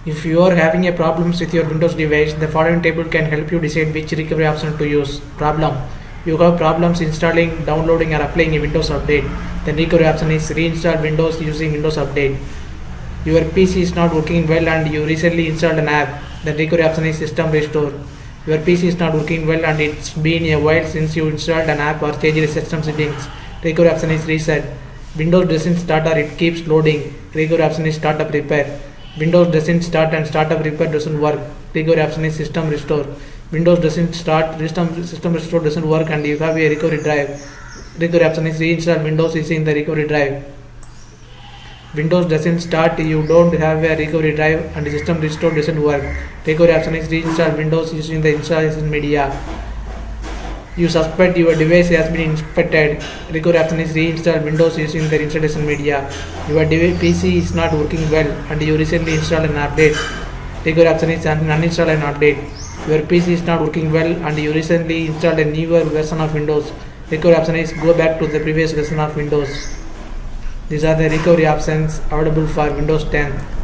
If you are having a problems with your Windows device, the following table can help you decide which recovery option to use. Problem: you have problems installing, downloading or applying a Windows update. The recovery option is reinstall Windows using Windows Update. Your PC is not working well and you recently installed an app. The recovery option is system restore. Your PC is not working well and it's been a while since you installed an app or changed the system settings. Recovery option is reset. Windows doesn't start or it keeps loading. Recovery option is startup repair. Windows doesn't start and startup repair doesn't work. Recovery option is system restore. Windows doesn't start, system restore doesn't work and you have a recovery drive. Recovery option is reinstall Windows using the recovery drive. Windows doesn't start, you don't have a recovery drive and the system restore doesn't work. Recovery option is reinstall Windows using the installation media. You suspect your device has been infected. Recovery option is reinstall Windows using the installation media. Your PC is not working well and you recently installed an update. Recovery option is uninstall an update. Your PC is not working well and you recently installed a newer version of Windows. Recovery option is go back to the previous version of Windows. These are the recovery options available for Windows 10.